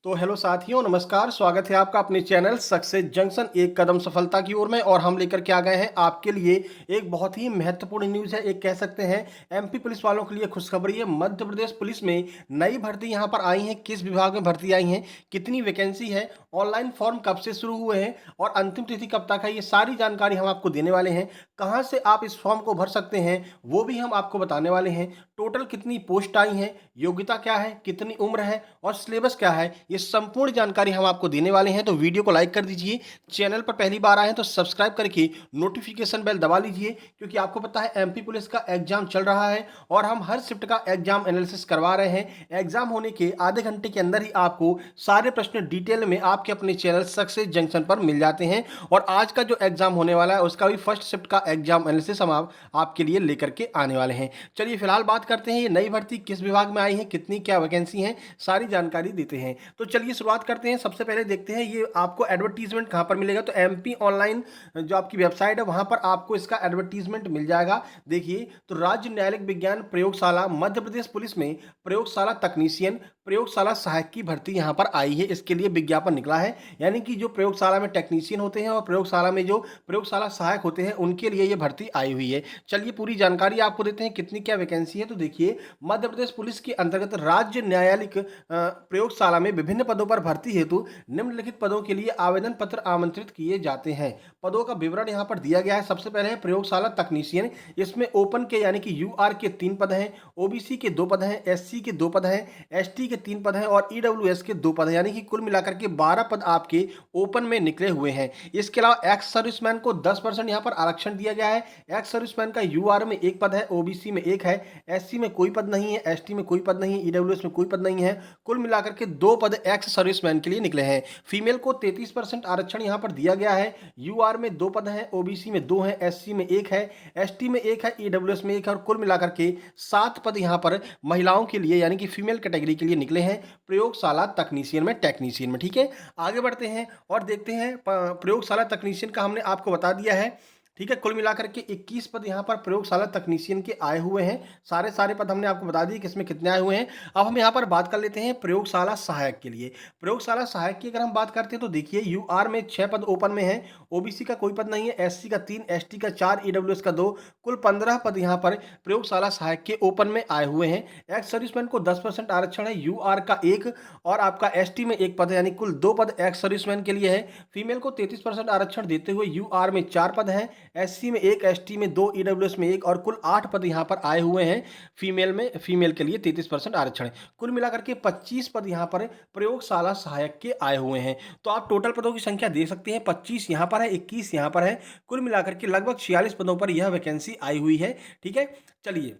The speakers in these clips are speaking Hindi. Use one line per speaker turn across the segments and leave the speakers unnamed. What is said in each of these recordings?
तो हेलो साथियों, नमस्कार। स्वागत है आपका अपने चैनल सक्सेस जंक्शन एक कदम सफलता की ओर में। और हम लेकर के आ गए हैं आपके लिए एक बहुत ही महत्वपूर्ण न्यूज़ है। एक कह सकते हैं एमपी पुलिस वालों के लिए खुशखबरी है। मध्य प्रदेश पुलिस में नई भर्ती यहां पर आई है। किस विभाग में भर्ती आई है, कितनी वैकेंसी है, ऑनलाइन फॉर्म कब से शुरू हुए हैं और अंतिम तिथि कब तक है, ये सारी जानकारी हम आपको देने वाले हैं। कहाँ से आप इस फॉर्म को भर सकते हैं वो भी हम आपको बताने वाले हैं। टोटल कितनी पोस्ट आई हैं, योग्यता क्या है, कितनी उम्र है और सिलेबस क्या है, ये संपूर्ण जानकारी हम आपको देने वाले हैं। तो वीडियो को लाइक कर दीजिए। चैनल पर पहली बार आए हैं तो सब्सक्राइब करके नोटिफिकेशन बेल दबा लीजिए, क्योंकि आपको पता है एमपी पुलिस का एग्जाम चल रहा है और हम हर शिफ्ट का एग्जाम एनालिसिस करवा रहे हैं। एग्जाम होने के आधे घंटे के अंदर ही आपको सारे प्रश्न डिटेल में आपके अपने चैनल सक्सेस जंक्शन पर मिल जाते हैं। और आज का जो एग्जाम होने वाला है उसका भी फर्स्ट शिफ्ट का एग्जाम एनालिसिस हम आपके लिए लेकर के आने वाले हैं। चलिए फिलहाल बात करते हैं ये नई भर्ती किस विभाग में आई है, कितनी क्या वैकेंसी है, सारी जानकारी देते हैं। तो चलिए शुरुआत करते हैं। सबसे पहले देखते हैं ये आपको एडवर्टीजमेंट कहां पर मिलेगा। तो एमपी ऑनलाइन जो आपकी वेबसाइट है वहां पर आपको इसका एडवर्टीजमेंट मिल जाएगा। देखिए, तो राज्य न्यायालयिक विज्ञान प्रयोगशाला मध्य प्रदेश पुलिस में प्रयोगशाला तकनीशियन, प्रयोगशाला सहायक की भर्ती यहां पर आई है। इसके लिए विज्ञापन निकला है, यानी कि जो प्रयोगशाला में टेक्नीशियन होते हैं और प्रयोगशाला में जो प्रयोगशाला सहायक होते हैं उनके लिए ये भर्ती आई हुई है। चलिए पूरी जानकारी आपको देते हैं कितनी क्या वैकेंसी है। तो देखिए, मध्य प्रदेश पुलिस के अंतर्गत राज्य न्यायालयिक प्रयोगशाला में विभिन्न पदों पर भर्ती हेतु निम्नलिखित पदों के लिए आवेदन पत्र आमंत्रित किए जाते हैं। पदों का विवरण यहाँ पर दिया गया है। सबसे पहले है प्रयोगशाला तकनीशियन। इसमें ओपन के यानी कि यूआर के 3 पद हैं, ओबीसी के 2 पद हैं, एससी के 2 पद हैं, एसटी के 3 पद हैं और ईडब्ल्यूएस के 2 पद हैं, यानी कि कुल मिलाकर के 12 पद आपके ओपन में निकले हुए हैं। इसके अलावा एक्स सर्विसमैन को 10% यहाँ पर आरक्षण दिया गया है। एक्स सर्विसमैन का यूआर में 1 पद है, ओबीसी में 1 है, एससी में कोई पद नहीं है, एसटी में कोई पद नहीं है, ईडब्ल्यूएस में कोई पद नहीं है। कुल मिलाकर के 2 पद एक्स सर्विसमैन के लिए निकले हैं। फीमेल को 33% आरक्षण यहाँ पर दिया गया है। यूआर में 2 पद हैं, ओबीसी में 2 हैं, एससी में 1 है, एसटी में 1 है, ईडब्ल्यूएस में 1 है और कुल मिलाकर के 7 पद यहाँ पर महिलाओं के लिए यानी कि फीमेल कैटेगरी के लिए निकले हैं प्रयोगशाला तकनीशियन में, टेक्नीशियन में। ठीक है, आगे बढ़ते हैं और देखते हैं प्रयोगशाला तकनीशियन का हमने आपको बता दिया है। ठीक है, कुल मिलाकर के 21 पद यहाँ पर प्रयोगशाला तकनीशियन के आए हुए हैं। सारे पद हमने आपको बता दिए किसमें कितने आए हुए हैं। अब हम यहाँ पर बात कर लेते हैं प्रयोगशाला सहायक के लिए। प्रयोगशाला सहायक की अगर हम बात करते हैं तो देखिए, यूआर में 6 पद ओपन में है, ओबीसी का कोई पद नहीं है, एससी का 3, एसटी का 4, ईडब्ल्यूएस का 2, कुल 15 पद यहाँ पर प्रयोगशाला सहायक के ओपन में आए हुए हैं। एक्स सर्विसमैन को 10% आरक्षण है, यूआर का 1 और आपका एसटी में 1 पद है, यानी कुल 2 पद एक्स सर्विसमैन के लिए है। फीमेल को 33% आरक्षण देते हुए यूआर में 4 पद हैं, एससी में 1, एसटी में 2, ईडब्ल्यूएस में 1 और कुल 8 पद यहाँ पर आए हुए हैं। फीमेल के लिए 33% आरक्षण है। कुल मिलाकर के 25 पद यहाँ पर प्रयोगशाला सहायक के आए हुए हैं। तो आप टोटल पदों की संख्या देख सकते हैं, 25 यहाँ पर है, 21 यहाँ पर है, कुल मिलाकर के लगभग 46 पदों पर यह वैकेंसी आई हुई है। ठीक है, चलिए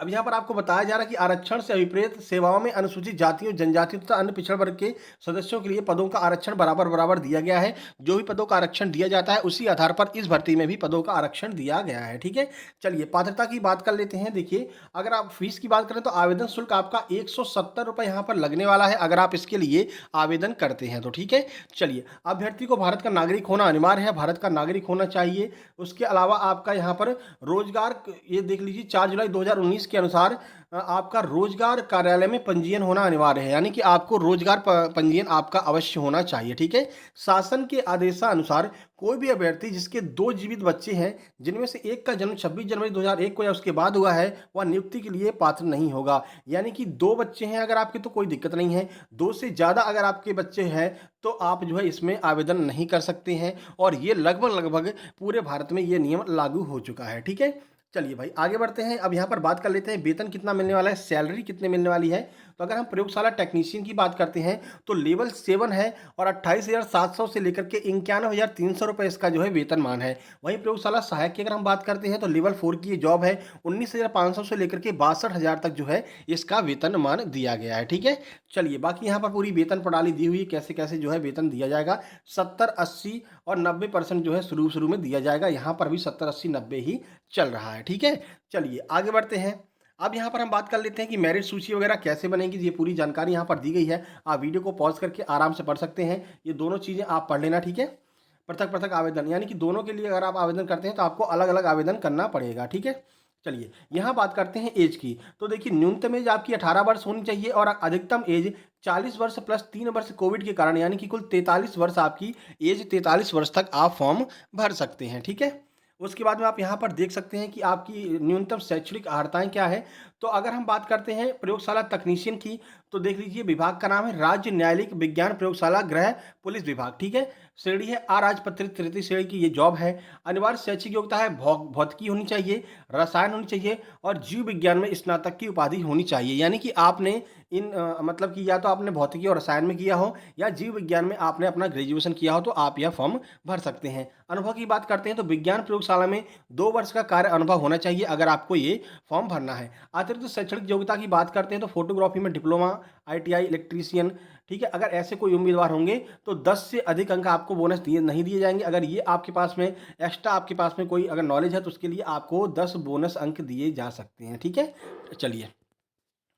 अब यहाँ पर आपको बताया जा रहा है कि आरक्षण से अभिप्रेत सेवाओं में अनुसूचित जातियों, जनजातियों तथा अन्य पिछड़ वर्ग के सदस्यों के लिए पदों का आरक्षण बराबर बराबर दिया गया है। जो भी पदों का आरक्षण दिया जाता है उसी आधार पर इस भर्ती में भी पदों का आरक्षण दिया गया है। ठीक है, चलिए पात्रता की बात कर लेते हैं। देखिए, अगर आप फीस की बात करें तो आवेदन शुल्क आपका 170 रुपये यहाँ पर लगने वाला है अगर आप इसके लिए आवेदन करते हैं तो। ठीक है, चलिए, अभ्यर्थी को भारत का नागरिक होना अनिवार्य है, भारत का नागरिक होना चाहिए। उसके अलावा आपका यहाँ पर रोजगार, ये देख लीजिए 4 जुलाई 2019 के अनुसार आपका रोजगार कार्यालय में पंजीयन होना अनिवार्य है, यानी कि आपको रोजगार पंजीयन आपका अवश्य होना चाहिए। ठीक है, शासन के आदेशानुसार कोई भी अभ्यर्थी जिसके 2 जीवित बच्चे हैं जिनमें से एक का जन्म 26 जनवरी 2001 को या उसके बाद हुआ है, वह नियुक्ति के लिए पात्र नहीं होगा। यानी कि 2 बच्चे हैं अगर आपके तो कोई दिक्कत नहीं है, 2 से ज़्यादा अगर आपके बच्चे हैं तो आप जो है इसमें आवेदन नहीं कर सकते हैं। और ये लगभग पूरे भारत में ये नियम लागू हो चुका है। ठीक है, चलिए भाई आगे बढ़ते हैं। अब यहाँ पर बात कर लेते हैं वेतन कितना मिलने वाला है, सैलरी कितने मिलने वाली है। तो अगर हम प्रयोगशाला टेक्नीशियन की बात करते हैं तो लेवल 7 है और 28,700 से लेकर के 91,300 रुपये इसका जो है वेतनमान है। वहीं प्रयोगशाला सहायक की अगर हम बात करते हैं तो लेवल 4 की ये जॉब है, 19,500 से लेकर के 62,000 तक जो है इसका वेतनमान दिया गया है। ठीक है, चलिए बाकी यहाँ पर पूरी वेतन प्रणाली दी हुई है, कैसे कैसे जो है वेतन दिया जाएगा। 70, 80 और 90% जो है शुरू में दिया जाएगा। यहाँ पर भी 70, 80, 90 ही चल रहा है। ठीक है, चलिए आगे बढ़ते हैं। अब यहाँ पर हम बात कर लेते हैं कि मेरिट सूची वगैरह कैसे बनेगी। ये पूरी जानकारी यहाँ पर दी गई है, आप वीडियो को पॉज करके आराम से पढ़ सकते हैं। ये दोनों चीज़ें आप पढ़ लेना। ठीक है, पृथक पृथक आवेदन, यानी कि दोनों के लिए अगर आप आवेदन करते हैं तो आपको अलग अलग आवेदन करना पड़ेगा। ठीक है, चलिए यहाँ बात करते हैं एज की। तो देखिए न्यूनतम एज आपकी 18 वर्ष होनी चाहिए और अधिकतम एज 40 वर्ष प्लस 3 वर्ष कोविड के कारण, यानी कि कुल 43 वर्ष आपकी एज, 43 वर्ष तक आप फॉर्म भर सकते हैं। ठीक है। उसके बाद में आप यहाँ पर देख सकते हैं कि आपकी न्यूनतम शैक्षणिक अर्हताएं क्या है। तो अगर हम बात करते हैं प्रयोगशाला तकनीशियन की, तो देख लीजिए विभाग का नाम है राज्य न्यायालयिक विज्ञान प्रयोगशाला गृह पुलिस विभाग। ठीक है। श्रेणी है अराजपत्रित तृतीय श्रेणी की ये जॉब है। अनिवार्य शैक्षिक योग्यता है भौतिकी होनी चाहिए, रसायन होनी चाहिए और जीव विज्ञान में स्नातक की उपाधि होनी चाहिए। यानी कि आपने इन मतलब कि या तो आपने भौतिकी और रसायन में किया हो या जीव विज्ञान में आपने अपना ग्रेजुएशन किया हो, तो आप यह फॉर्म भर सकते हैं। अनुभव की बात करते हैं तो विज्ञान प्रयोगशाला में 2 वर्ष का कार्य अनुभव होना चाहिए अगर आपको ये फॉर्म भरना है। अतिरिक्त शैक्षणिक योग्यता की बात करते हैं तो फोटोग्राफी में डिप्लोमा, आईटीआई, इलेक्ट्रीशियन। ठीक है। अगर ऐसे कोई उम्मीदवार होंगे तो 10 से अधिक अंक आपको बोनस नहीं दिए जाएंगे। अगर ये आपके पास में एक्स्ट्रा आपके पास में कोई अगर नॉलेज है तो उसके लिए आपको 10 बोनस अंक दिए जा सकते हैं। ठीक है। चलिए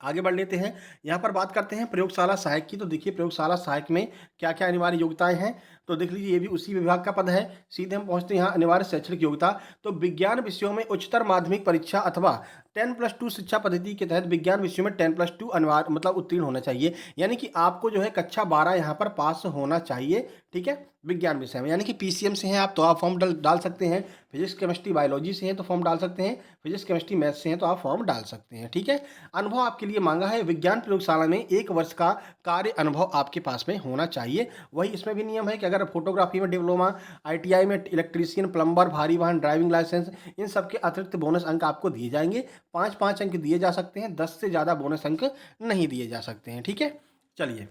आगे बढ़ लेते हैं। यहाँ पर बात करते हैं प्रयोगशाला सहायक की। तो देखिए प्रयोगशाला सहायक में क्या क्या अनिवार्य योग्यताएं हैं। तो देख लीजिए ये भी उसी विभाग का पद है। सीधे हम पहुंचते हैं यहाँ अनिवार्य शैक्षणिक योग्यता। तो विज्ञान विषयों में उच्चतर माध्यमिक परीक्षा अथवा 10+2 शिक्षा पद्धति के तहत विज्ञान विषयों में 10+2 अनिवार्य मतलब उत्तीर्ण होना चाहिए। यानी कि आपको जो है कक्षा 12 यहाँ पर पास होना चाहिए। ठीक है। विज्ञान विषय में, यानी कि पीसीएम से हैं आप तो आप फॉर्म डाल सकते हैं, फिजिक्स केमिस्ट्री बायोलॉजी से हैं तो फॉर्म डाल सकते हैं, फिजिक्स केमिस्ट्री मैथ्स से हैं तो आप फॉर्म डाल सकते हैं। ठीक है। अनुभव आपके लिए मांगा है विज्ञान प्रयोगशाला में 1 वर्ष का कार्य अनुभव आपके पास में होना चाहिए। वही इसमें भी नियम है कि अगर फोटोग्राफी में डिप्लोमा, आईटीआई में इलेक्ट्रीशियन, प्लम्बर, भारी वाहन, ड्राइविंग लाइसेंस, इन सब के अतिरिक्त बोनस अंक आपको दिए जाएंगे। 5-5 अंक दिए जा सकते हैं, 10 से ज़्यादा बोनस अंक नहीं दिए जा सकते हैं। ठीक है। चलिए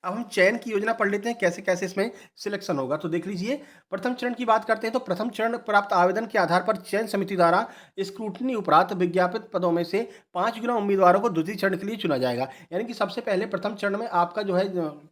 अब हम चयन की योजना पढ़ लेते हैं, कैसे कैसे इसमें सिलेक्शन होगा। तो देख लीजिए प्रथम चरण की बात करते हैं तो प्रथम चरण प्राप्त आवेदन के आधार पर चयन समिति द्वारा स्क्रूटनी उपरांत विज्ञापित पदों में से 5 गुना उम्मीदवारों को द्वितीय चरण के लिए चुना जाएगा। यानी कि सबसे पहले प्रथम चरण में आपका जो है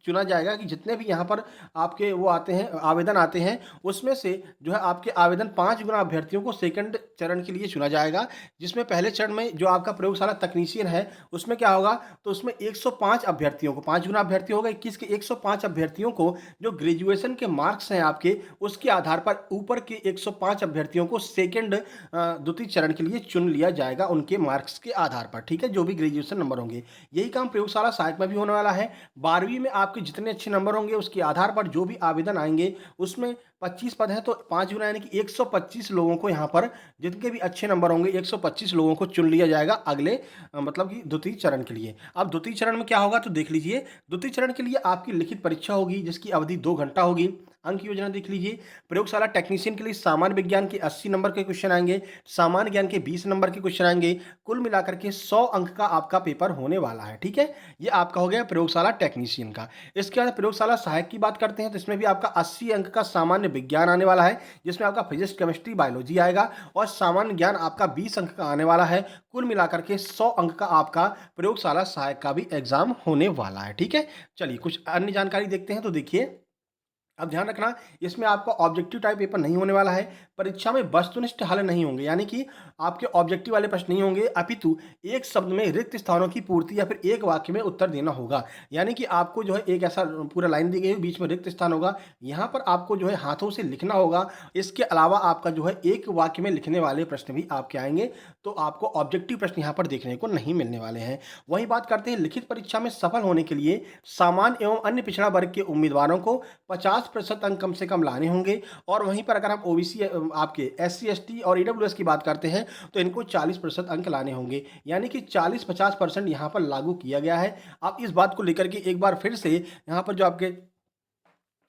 चुना जाएगा कि जितने भी यहाँ पर आपके वो आते हैं आवेदन आते हैं उसमें से जो है आपके आवेदन 5 गुना अभ्यर्थियों को सेकंड चरण के लिए चुना जाएगा। जिसमें पहले चरण में जो आपका प्रयोगशाला तकनीशियन है उसमें क्या होगा, तो उसमें 105 अभ्यर्थियों को, 5 गुना अभ्यर्थी होगा 21 के 105 अभ्यर्थियों को जो ग्रेजुएशन के मार्क्स हैं आपके उसके आधार पर ऊपर के 105 अभ्यर्थियों को सेकंड द्वितीय चरण के लिए चुन लिया जाएगा उनके मार्क्स के आधार पर। ठीक है। जो भी ग्रेजुएशन नंबर होंगे, यही काम प्रयोगशाला सहायक में भी होने वाला है। 12वीं में आपके जितने अच्छे नंबर होंगे उसके आधार पर जो भी आवेदन आएंगे उसमें 25 पद हैं तो 5 गुना यानी कि 125 लोगों को यहाँ पर जिनके भी अच्छे नंबर होंगे 125 लोगों को चुन लिया जाएगा अगले मतलब कि द्वितीय चरण के लिए। अब द्वितीय चरण में क्या होगा तो देख लीजिए द्वितीय चरण के लिए आपकी लिखित परीक्षा होगी जिसकी अवधि 2 घंटा होगी। अंक योजना देख लीजिए। प्रयोगशाला टेक्नीशियन के लिए सामान्य विज्ञान के 80 नंबर के क्वेश्चन आएंगे, सामान्य ज्ञान के 20 नंबर के क्वेश्चन आएंगे, कुल मिलाकर के 100 अंक का आपका पेपर होने वाला है। ठीक है। ये आपका हो गया प्रयोगशाला टेक्नीशियन का। इसके बाद प्रयोगशाला सहायक की बात करते हैं तो इसमें भी आपका 80 अंक का सामान्य विज्ञान आने वाला है जिसमें आपका फिजिक्स केमिस्ट्री बायोलॉजी आएगा और सामान्य ज्ञान आपका 20 अंक का आने वाला है। कुल मिलाकर के 100 अंक का आपका प्रयोगशाला सहायक का भी एग्जाम होने वाला है। ठीक है। चलिए कुछ अन्य जानकारी देखते हैं। तो देखिए अब ध्यान रखना इसमें आपका ऑब्जेक्टिव टाइप पेपर नहीं होने वाला है। परीक्षा में वस्तुनिष्ठ हल नहीं होंगे, यानी कि आपके ऑब्जेक्टिव वाले प्रश्न नहीं होंगे अपितु एक शब्द में रिक्त स्थानों की पूर्ति या फिर एक वाक्य में उत्तर देना होगा। यानी कि आपको जो है एक ऐसा पूरा लाइन दी गई है बीच में रिक्त स्थान होगा, यहाँ पर आपको जो है हाथों से लिखना होगा। इसके अलावा आपका जो है एक वाक्य में लिखने वाले प्रश्न भी आपके आएंगे तो आपको ऑब्जेक्टिव प्रश्न यहाँ पर देखने को नहीं मिलने वाले हैं। वही बात करते हैं लिखित परीक्षा में सफल होने के लिए सामान्य एवं अन्य पिछड़ा वर्ग के उम्मीदवारों को 50% अंक कम से कम लाने होंगे। और वहीं पर अगर हम ओबीसी आपके एससी एसटी और ईडब्ल्यूएस की बात करते हैं तो इनको 40% अंक लाने होंगे। यानी कि 40-50% यहाँ पर लागू किया गया है। आप इस बात को लेकर के एक बार फिर से यहाँ पर जो आपके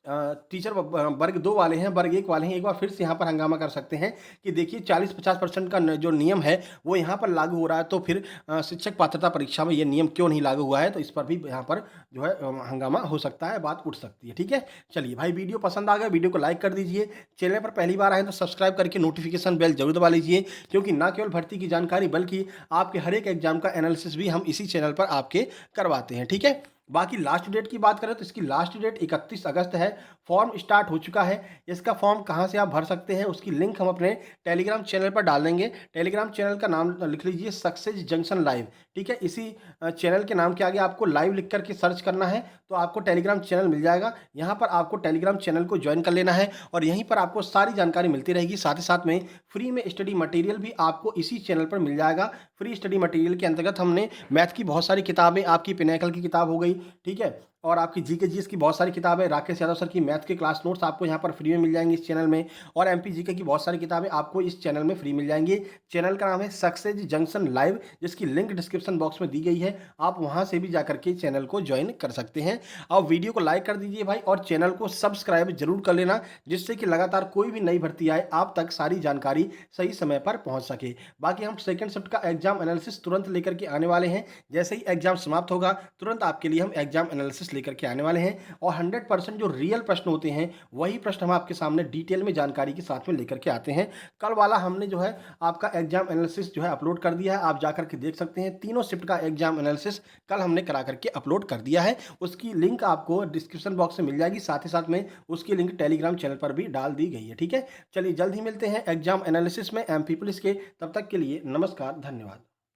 टीचर वर्ग 2 वाले हैं, वर्ग 1 वाले हैं, एक बार फिर से यहाँ पर हंगामा कर सकते हैं कि देखिए 40-50% का जो नियम है वो यहाँ पर लागू हो रहा है तो फिर शिक्षक पात्रता परीक्षा में ये नियम क्यों नहीं लागू हुआ है। तो इस पर भी यहाँ पर जो है हंगामा हो सकता है, बात उठ सकती है। ठीक है। चलिए भाई वीडियो पसंद आ गया वीडियो को लाइक कर दीजिए, चैनल पर पहली बार आए तो सब्सक्राइब करके नोटिफिकेशन बेल जरूर दबा लीजिए क्योंकि ना केवल भर्ती की जानकारी बल्कि आपके हर एक एग्जाम का एनालिसिस भी हम इसी चैनल पर आपके करवाते हैं। ठीक है। बाकी लास्ट डेट की बात करें तो इसकी लास्ट डेट 31 अगस्त है। फॉर्म स्टार्ट हो चुका है। इसका फॉर्म कहाँ से आप भर सकते हैं उसकी लिंक हम अपने टेलीग्राम चैनल पर डाल देंगे। टेलीग्राम चैनल का नाम लिख लीजिए सक्सेस जंक्शन लाइव। ठीक है, इसी चैनल के नाम के आगे आपको लाइव लिख करके सर्च करना है तो आपको टेलीग्राम चैनल मिल जाएगा। यहाँ पर आपको टेलीग्राम चैनल को ज्वाइन कर लेना है और यहीं पर आपको सारी जानकारी मिलती रहेगी। साथ ही साथ में फ्री में स्टडी मटेरियल भी आपको इसी चैनल पर मिल जाएगा। फ्री स्टडी मटेरियल के अंतर्गत हमने मैथ की बहुत सारी किताबें, आपकी पिनैकल की किताब हो गई, ठीक है, और आपकी जीके जीएस की बहुत सारी किताबें, राकेश यादव सर की मैथ के क्लास नोट्स आपको यहाँ पर फ्री में मिल जाएंगे इस चैनल में, और एमपी जीके की बहुत सारी किताबें आपको इस चैनल में फ्री मिल जाएंगी। चैनल का नाम है सक्सेस जंक्शन लाइव, जिसकी लिंक डिस्क्रिप्शन बॉक्स में दी गई है। आप वहाँ से भी जाकर के चैनल को ज्वाइन कर सकते हैं। और वीडियो को लाइक कर दीजिए भाई, और चैनल को सब्सक्राइब जरूर कर लेना, जिससे कि लगातार कोई भी नई भर्ती आए आप तक सारी जानकारी सही समय पर पहुँच सके। बाकी हम सेकेंड शिफ्ट का एग्जाम एनालिसिस तुरंत लेकर के आने वाले हैं। जैसे ही एग्जाम समाप्त होगा तुरंत आपके लिए हम एग्जाम एनालिसिस लेकर के आने वाले हैं, और 100% जो रियल प्रश्न होते हैं वही प्रश्न हम आपके सामने डिटेल में जानकारी के साथ में लेकर के आते हैं। कल वाला हमने जो है आपका एग्जाम एनालिसिस जो है अपलोड कर दिया है, आप जाकर के देख सकते हैं। तीनों शिफ्ट का एग्जाम एनालिसिस कल हमने करा करके अपलोड कर दिया है। उसकी लिंक आपको डिस्क्रिप्शन बॉक्स में मिल जाएगी, साथ ही साथ में उसकी लिंक टेलीग्राम चैनल पर भी डाल दी गई है। ठीक है, चलिए जल्द ही मिलते हैं एग्जाम एनालिसिस में एमपी पुलिस के। तब तक के लिए नमस्कार, धन्यवाद।